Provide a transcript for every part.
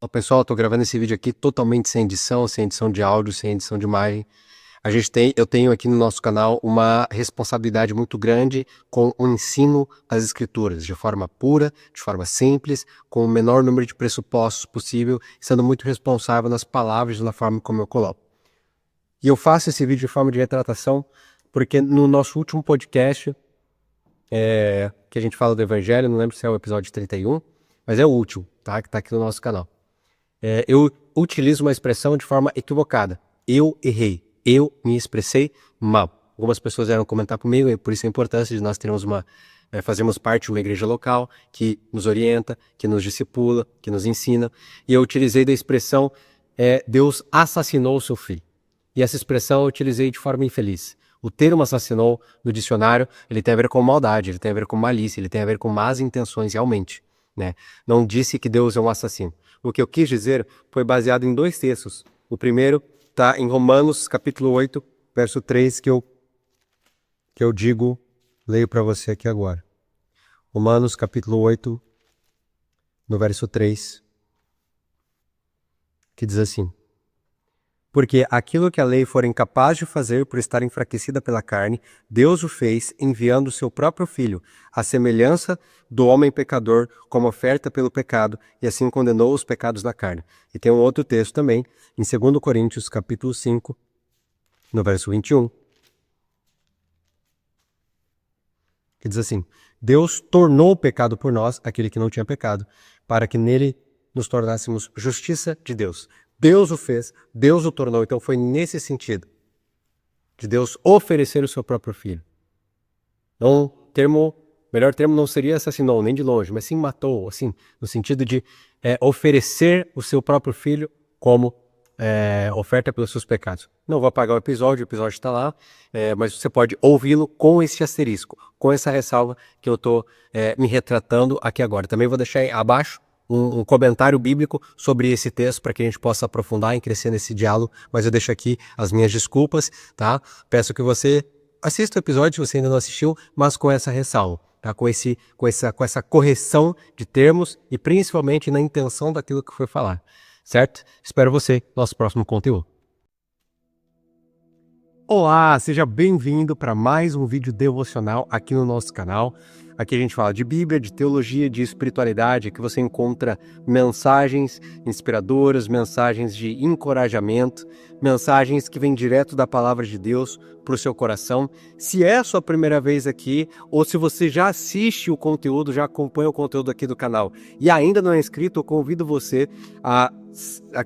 Ó, pessoal, tô gravando esse vídeo aqui totalmente sem edição de áudio, sem edição de imagem. Eu tenho aqui no nosso canal uma responsabilidade muito grande com o ensino das escrituras, de forma pura, de forma simples, com o menor número de pressupostos possível, sendo muito responsável nas palavras e na forma como eu coloco. E eu faço esse vídeo de forma de retratação porque no nosso último podcast, que a gente fala do Evangelho, não lembro se é o episódio 31, mas é o último, tá? Que tá aqui no nosso canal. Eu utilizo uma expressão de forma equivocada. Eu errei. Eu me expressei mal. Algumas pessoas vieram comentar comigo, e por isso a importância de nós termos fazermos parte de uma igreja local que nos orienta, que nos discipula, que nos ensina. E eu utilizei da expressão Deus assassinou o seu filho. E essa expressão eu utilizei de forma infeliz. O termo assassinou no dicionário, ele tem a ver com maldade, ele tem a ver com malícia, ele tem a ver com más intenções realmente. Né? Não disse que Deus é um assassino. O que eu quis dizer foi baseado em dois textos. O primeiro está em Romanos, capítulo 8, verso 3, que eu leio para você aqui agora. Romanos, capítulo 8, no verso 3, que diz assim: porque aquilo que a lei for incapaz de fazer por estar enfraquecida pela carne, Deus o fez enviando o seu próprio Filho, à semelhança do homem pecador, como oferta pelo pecado, e assim condenou os pecados da carne. E tem um outro texto também, em 2 Coríntios, capítulo 5, no verso 21, que diz assim: Deus tornou o pecado por nós, aquele que não tinha pecado, para que nele nos tornássemos justiça de Deus. Deus o fez, Deus o tornou. Então foi nesse sentido, de Deus oferecer o seu próprio filho. Não, melhor termo não seria assassinou, nem de longe, mas sim matou, assim, no sentido de oferecer o seu próprio filho como oferta pelos seus pecados. Não vou apagar o episódio está lá, mas você pode ouvi-lo com esse asterisco, com essa ressalva que eu estou me retratando aqui agora. Também vou deixar aí abaixo um comentário bíblico sobre esse texto para que a gente possa aprofundar e crescer nesse diálogo, mas eu deixo aqui as minhas desculpas, tá? Peço que você assista o episódio se você ainda não assistiu, mas com essa ressalva, tá? Com essa correção de termos e principalmente na intenção daquilo que foi falar, certo? Espero você no nosso próximo conteúdo. Olá, seja bem-vindo para mais um vídeo devocional aqui no nosso canal. Aqui a gente fala de Bíblia, de teologia, de espiritualidade, aqui você encontra mensagens inspiradoras, mensagens de encorajamento, mensagens que vêm direto da palavra de Deus para o seu coração. Se é a sua primeira vez aqui, ou se você já assiste o conteúdo, já acompanha o conteúdo aqui do canal e ainda não é inscrito, eu convido você a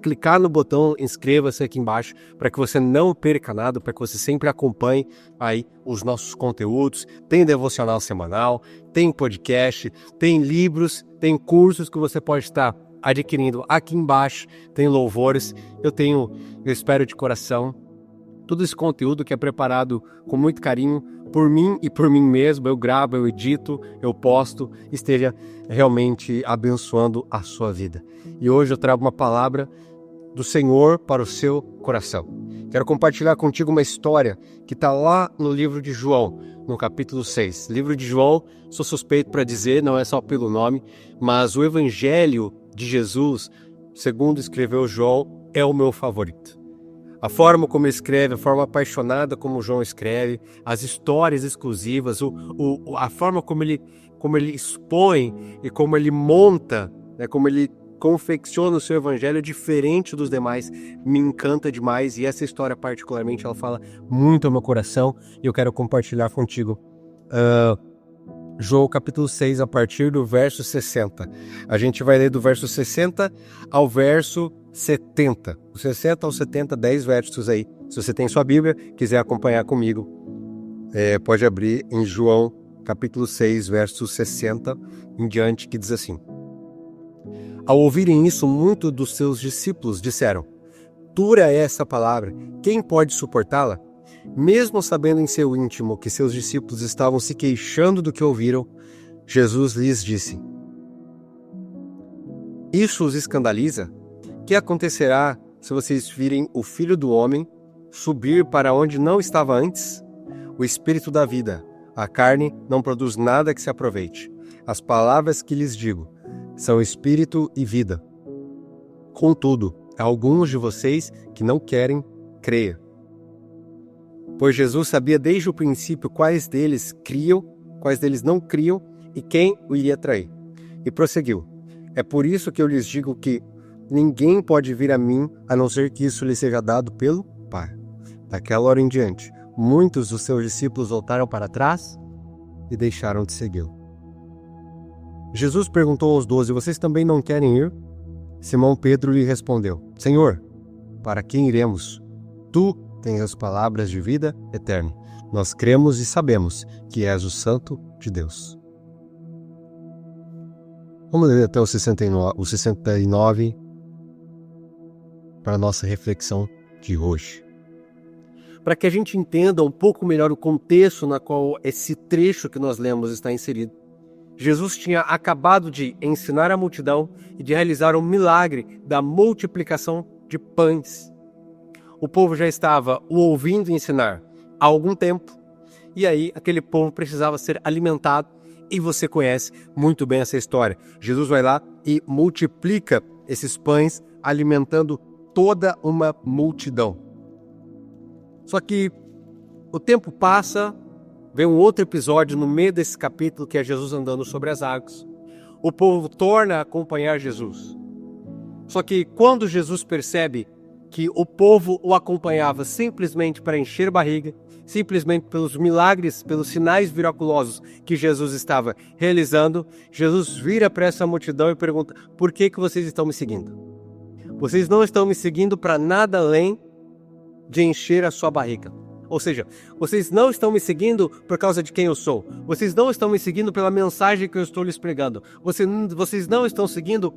clicar no botão inscreva-se aqui embaixo para que você não perca nada, para que você sempre acompanhe aí os nossos conteúdos. Tem devocional semanal, tem podcast, tem livros, tem cursos que você pode estar adquirindo aqui embaixo, tem louvores. Eu espero de coração todo esse conteúdo que é preparado com muito carinho por mim e por mim mesmo. Eu gravo, eu edito, eu posto, esteja realmente abençoando a sua vida. E hoje eu trago uma palavra do Senhor para o seu coração. Quero compartilhar contigo uma história que está lá no livro de João, no capítulo 6. Livro de João, sou suspeito para dizer, não é só pelo nome, mas o Evangelho de Jesus, segundo escreveu João, é o meu favorito. A forma como ele escreve, a forma apaixonada como João escreve, as histórias exclusivas, a forma como ele expõe e como ele monta, né, como ele confecciona o seu evangelho diferente dos demais, me encanta demais. E essa história particularmente, ela fala muito ao meu coração e eu quero compartilhar contigo. João capítulo 6, a partir do verso 60. A gente vai ler do verso 60 ao verso 70. Do 60 ao 70, 10 versos aí. Se você tem sua Bíblia, quiser acompanhar comigo, pode abrir em João capítulo 6, verso 60 em diante, que diz assim: Ao ouvirem isso, muitos dos seus discípulos disseram: Dura é essa palavra, quem pode suportá-la? Mesmo sabendo em seu íntimo que seus discípulos estavam se queixando do que ouviram, Jesus lhes disse: Isso os escandaliza? Que acontecerá se vocês virem o Filho do Homem subir para onde não estava antes? O Espírito da vida, a carne não produz nada que se aproveite. As palavras que lhes digo são Espírito e vida. Contudo, há alguns de vocês que não querem crer. Pois Jesus sabia desde o princípio quais deles criam, quais deles não criam e quem o iria trair. E prosseguiu: é por isso que eu lhes digo que ninguém pode vir a mim a não ser que isso lhe seja dado pelo Pai. Daquela hora em diante, muitos dos seus discípulos voltaram para trás e deixaram de segui-lo. Jesus perguntou aos 12: vocês também não querem ir? Simão Pedro lhe respondeu: Senhor, para quem iremos? Tu tens as palavras de vida eterna. Nós cremos e sabemos que és o Santo de Deus. Vamos ler até o 69 para a nossa reflexão de hoje. Para que a gente entenda um pouco melhor o contexto na qual esse trecho que nós lemos está inserido. Jesus tinha acabado de ensinar a multidão e de realizar um milagre da multiplicação de pães. O povo já estava o ouvindo ensinar há algum tempo, e aí aquele povo precisava ser alimentado, e você conhece muito bem essa história. Jesus vai lá e multiplica esses pães, alimentando toda uma multidão. Só que o tempo passa, vem um outro episódio no meio desse capítulo, que é Jesus andando sobre as águas. O povo torna a acompanhar Jesus. Só que quando Jesus percebe que o povo o acompanhava simplesmente para encher barriga, simplesmente pelos milagres, pelos sinais miraculosos que Jesus estava realizando, Jesus vira para essa multidão e pergunta: por que vocês estão me seguindo? Vocês não estão me seguindo para nada além de encher a sua barriga. Ou seja, vocês não estão me seguindo por causa de quem eu sou. Vocês não estão me seguindo pela mensagem que eu estou lhes pregando. Vocês não estão seguindo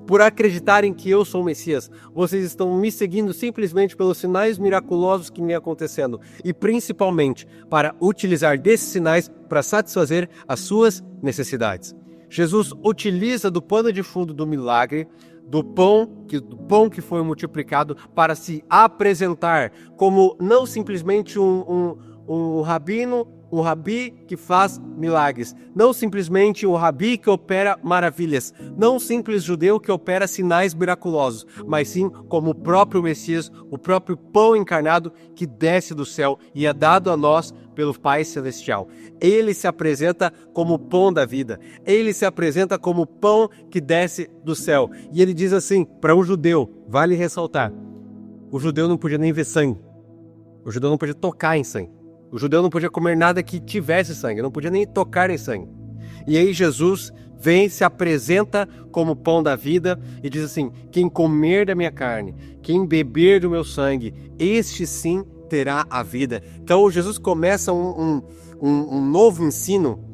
por acreditarem que eu sou o Messias. Vocês estão me seguindo simplesmente pelos sinais miraculosos que vêm acontecendo. E principalmente para utilizar desses sinais para satisfazer as suas necessidades. Jesus utiliza do pano de fundo do milagre, do pão que foi multiplicado, para se apresentar como não simplesmente um rabi que faz milagres, não simplesmente um rabi que opera maravilhas, não um simples judeu que opera sinais miraculosos, mas sim como o próprio Messias, o próprio pão encarnado que desce do céu e é dado a nós pelo Pai Celestial. Ele se apresenta como o pão da vida, ele se apresenta como o pão que desce do céu. E ele diz assim, para um judeu, vale ressaltar, o judeu não podia nem ver sangue, o judeu não podia tocar em sangue, o judeu não podia comer nada que tivesse sangue, não podia nem tocar em sangue. E aí Jesus vem, se apresenta como o pão da vida e diz assim: quem comer da minha carne, quem beber do meu sangue, este sim terá a vida. Então Jesus começa um novo ensino,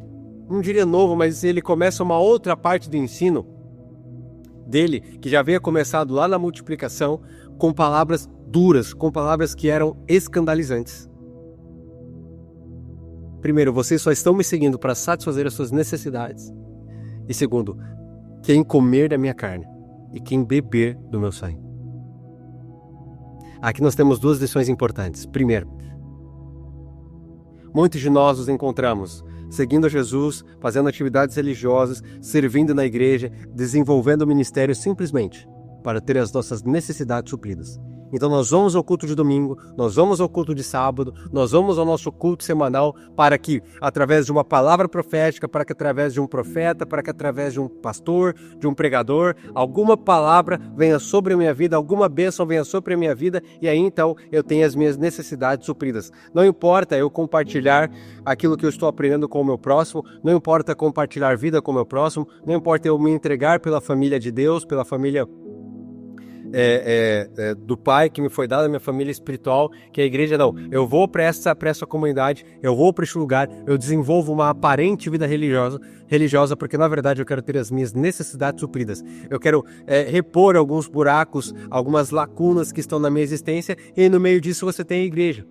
não diria novo, mas ele começa uma outra parte do ensino dele, que já havia começado lá na multiplicação, com palavras duras, com palavras que eram escandalizantes. Primeiro, vocês só estão me seguindo para satisfazer as suas necessidades. E segundo, quem comer da minha carne e quem beber do meu sangue. Aqui nós temos duas lições importantes. Primeiro, muitos de nós nos encontramos seguindo a Jesus, fazendo atividades religiosas, servindo na igreja, desenvolvendo o ministério simplesmente para ter as nossas necessidades supridas. Então nós vamos ao culto de domingo, nós vamos ao culto de sábado, nós vamos ao nosso culto semanal para que, através de uma palavra profética, para que através de um profeta, para que através de um pastor, de um pregador, alguma palavra venha sobre a minha vida, alguma bênção venha sobre a minha vida, e aí então eu tenho as minhas necessidades supridas. Não importa eu compartilhar aquilo que eu estou aprendendo com o meu próximo, não importa compartilhar vida com o meu próximo, não importa eu me entregar pela família de Deus, pela família do Pai que me foi dado, a minha família espiritual, que é a igreja. Não, eu vou para essa comunidade, eu vou para esse lugar, eu desenvolvo uma aparente vida religiosa, porque na verdade eu quero ter as minhas necessidades supridas, eu quero repor alguns buracos, algumas lacunas que estão na minha existência, e no meio disso você tem a igreja.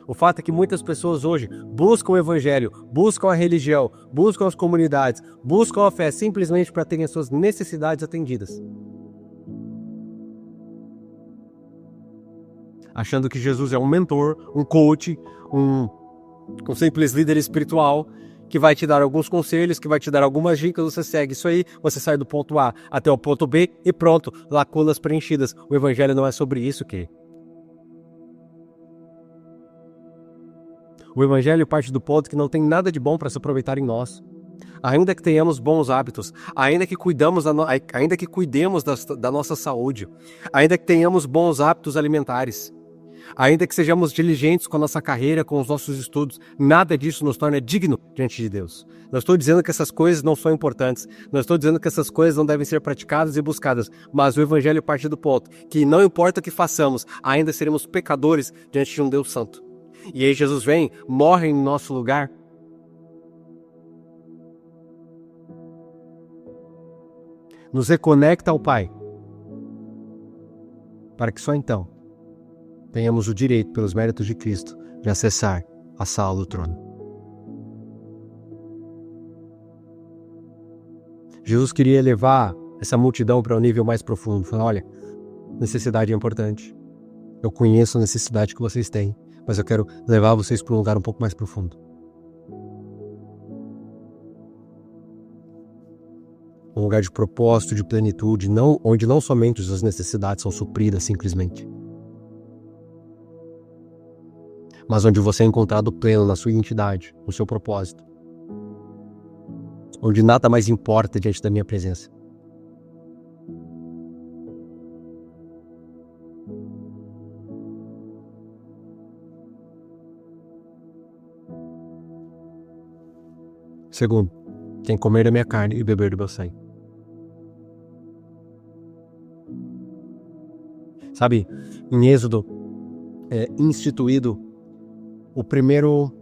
O fato é que muitas pessoas hoje buscam o evangelho, buscam a religião, buscam as comunidades, buscam a fé simplesmente para terem as suas necessidades atendidas. Achando que Jesus é um mentor, um coach, um simples líder espiritual que vai te dar alguns conselhos, que vai te dar algumas dicas, você segue isso aí, você sai do ponto A até o ponto B e pronto, lacunas preenchidas. O evangelho não é sobre isso, que o evangelho parte do ponto que não tem nada de bom para se aproveitar em nós. Ainda que tenhamos bons hábitos, ainda que ainda que cuidemos da nossa saúde, ainda que tenhamos bons hábitos alimentares, ainda que sejamos diligentes com a nossa carreira, com os nossos estudos, nada disso nos torna digno diante de Deus. Não estou dizendo que essas coisas não são importantes, não estou dizendo que essas coisas não devem ser praticadas e buscadas, mas o evangelho parte do ponto que não importa o que façamos, ainda seremos pecadores diante de um Deus santo. E aí Jesus vem, morre em nosso lugar. Nos reconecta ao Pai, para que só então tenhamos o direito, pelos méritos de Cristo, de acessar a sala do trono. Jesus queria levar essa multidão para um nível mais profundo. Falar, olha, necessidade é importante. Eu conheço a necessidade que vocês têm, mas eu quero levar vocês para um lugar um pouco mais profundo. Um lugar de propósito, de plenitude, onde não somente as necessidades são supridas simplesmente, mas onde você é encontrado pleno na sua identidade, no seu propósito. Onde nada mais importa diante da minha presença. Segundo, quem comer da minha carne e beber do meu sangue. Sabe, em Êxodo é instituído o primeiro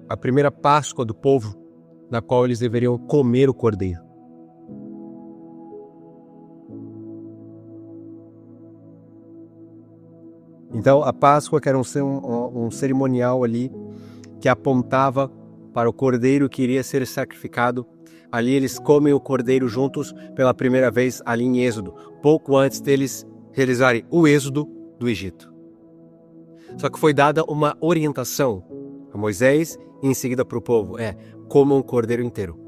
a primeira Páscoa do povo, na qual eles deveriam comer o cordeiro. Então, a Páscoa que era um cerimonial ali que apontava para o cordeiro que iria ser sacrificado. Ali eles comem o cordeiro juntos pela primeira vez ali em Êxodo, pouco antes deles realizarem o êxodo do Egito. Só que foi dada uma orientação a Moisés e em seguida para o povo, comam o cordeiro inteiro.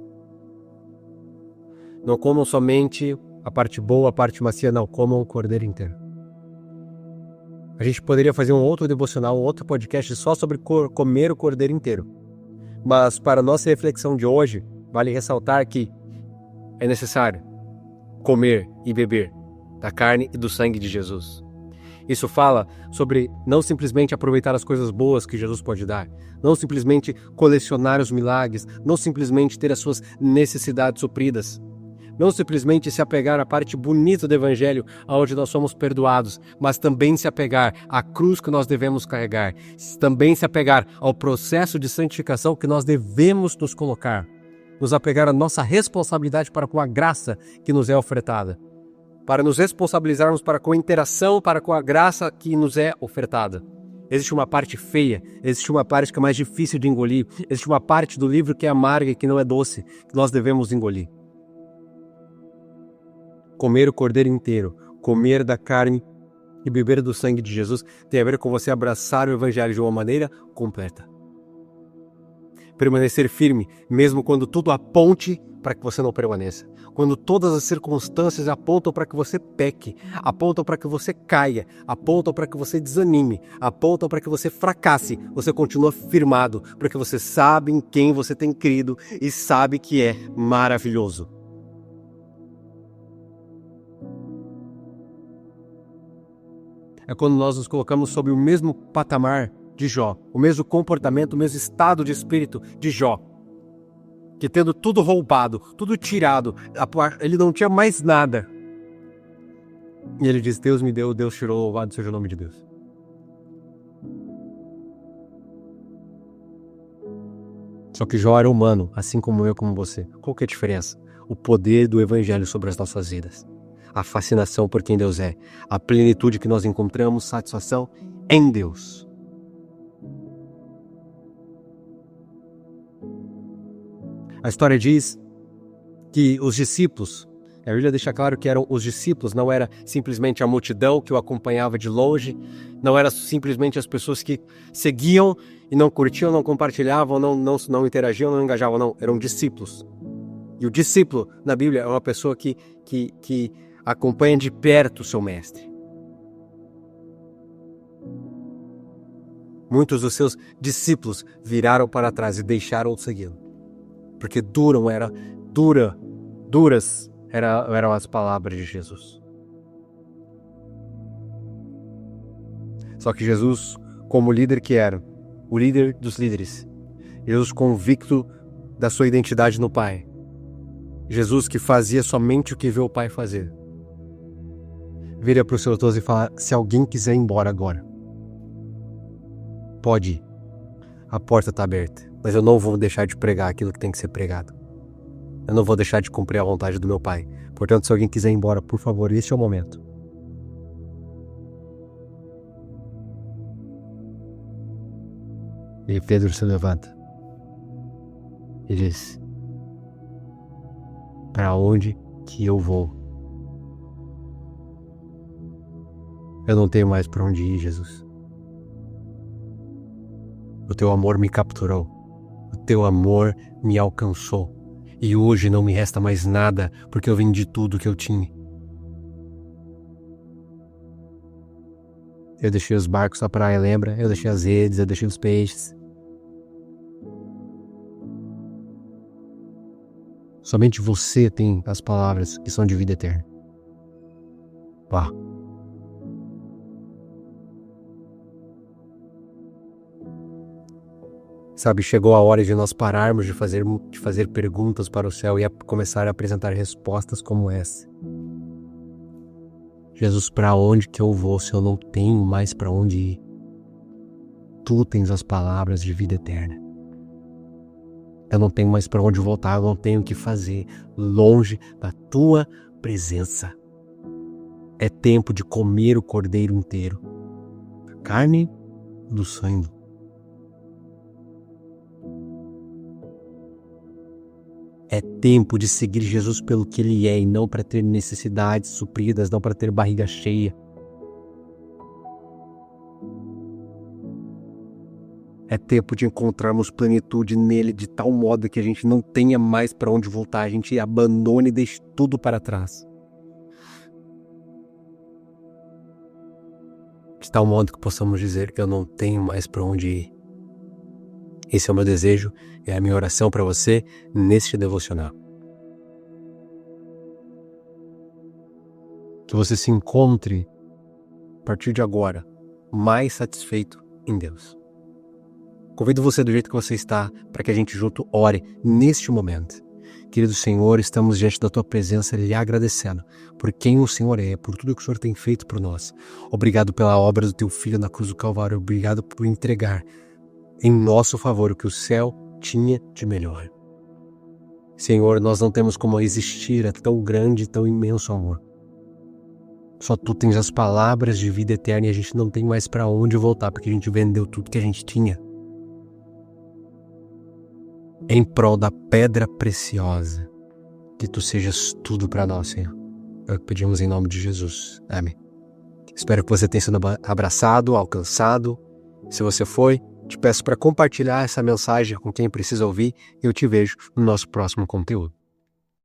Não comam somente a parte boa, a parte macia, não, comam o cordeiro inteiro. A gente poderia fazer um outro devocional, um outro podcast só sobre comer o cordeiro inteiro. Mas para a nossa reflexão de hoje, vale ressaltar que é necessário comer e beber da carne e do sangue de Jesus. Isso fala sobre não simplesmente aproveitar as coisas boas que Jesus pode dar, não simplesmente colecionar os milagres, não simplesmente ter as suas necessidades supridas, não simplesmente se apegar à parte bonita do Evangelho, onde nós somos perdoados, mas também se apegar à cruz que nós devemos carregar, também se apegar ao processo de santificação que nós devemos nos colocar, nos apegar à nossa responsabilidade para com a graça que nos é ofertada, para nos responsabilizarmos para com a interação, para com a graça que nos é ofertada. Existe uma parte feia, existe uma parte que é mais difícil de engolir, existe uma parte do livro que é amarga e que não é doce, que nós devemos engolir. Comer o cordeiro inteiro, comer da carne e beber do sangue de Jesus tem a ver com você abraçar o Evangelho de uma maneira completa. Permanecer firme, mesmo quando tudo aponte para que você não permaneça. Quando todas as circunstâncias apontam para que você peque, apontam para que você caia, apontam para que você desanime, apontam para que você fracasse, você continua firmado, porque você sabe em quem você tem crido e sabe que é maravilhoso. É quando nós nos colocamos sob o mesmo patamar de Jó, o mesmo comportamento, o mesmo estado de espírito de Jó, que tendo tudo roubado, tudo tirado, ele não tinha mais nada. E ele diz, Deus me deu, Deus tirou, louvado seja o nome de Deus. Só que Jó era humano, assim como eu, como você. Qual que é a diferença? O poder do Evangelho sobre as nossas vidas. A fascinação por quem Deus é, a plenitude que nós encontramos, satisfação em Deus. A história diz que os discípulos A Bíblia deixa claro que eram os discípulos, não era simplesmente a multidão que o acompanhava de longe, não era simplesmente as pessoas que seguiam e não curtiam, não compartilhavam, não interagiam, não engajavam, não, eram discípulos. E o discípulo, na Bíblia, é uma pessoa que acompanha de perto o seu mestre. Muitos dos seus discípulos viraram para trás e deixaram de segui-lo. Porque duras eram as palavras de Jesus. Só que Jesus, como líder que era, o líder dos líderes, Jesus convicto da sua identidade no Pai, Jesus que fazia somente o que vê o Pai fazer, vira para os seus 12 e fala: se alguém quiser ir embora agora, pode ir. A porta está aberta, mas eu não vou deixar de pregar aquilo que tem que ser pregado. Eu não vou deixar de cumprir a vontade do meu Pai. Portanto, se alguém quiser ir embora, por favor, este é o momento. E Pedro se levanta e diz: para onde que eu vou? Eu não tenho mais para onde ir, Jesus. O teu amor me capturou. O teu amor me alcançou. E hoje não me resta mais nada, porque eu vendi tudo que eu tinha. Eu deixei os barcos na praia, lembra? Eu deixei as redes, eu deixei os peixes. Somente você tem as palavras que são de vida eterna. Pá. Sabe, chegou a hora de nós pararmos de fazer perguntas para o céu e começar a apresentar respostas como essa. Jesus, para onde que eu vou se eu não tenho mais para onde ir? Tu tens as palavras de vida eterna. Eu não tenho mais para onde voltar, eu não tenho o que fazer longe da tua presença. É tempo de comer o cordeiro inteiro, a carne do sangue. É tempo de seguir Jesus pelo que Ele é e não para ter necessidades supridas, não para ter barriga cheia. É tempo de encontrarmos plenitude nele de tal modo que a gente não tenha mais para onde voltar, a gente abandone e deixe tudo para trás. De tal modo que possamos dizer que eu não tenho mais para onde ir. Esse é o meu desejo, é a minha oração para você neste devocional. Que você se encontre, a partir de agora, mais satisfeito em Deus. Convido você do jeito que você está, para que a gente junto ore neste momento. Querido Senhor, estamos diante da Tua presença lhe agradecendo por quem o Senhor é, por tudo que o Senhor tem feito por nós. Obrigado pela obra do Teu Filho na cruz do Calvário, obrigado por entregar em nosso favor o que o céu tinha de melhor. Senhor, nós não temos como resistir a tão grande e tão imenso amor. Só Tu tens as palavras de vida eterna e a gente não tem mais para onde voltar, porque a gente vendeu tudo que a gente tinha em prol da pedra preciosa. Que Tu sejas tudo para nós, Senhor. É o que pedimos em nome de Jesus. Amém. Espero que você tenha sido abraçado, alcançado. Se você foi, te peço para compartilhar essa mensagem com quem precisa ouvir e eu te vejo no nosso próximo conteúdo.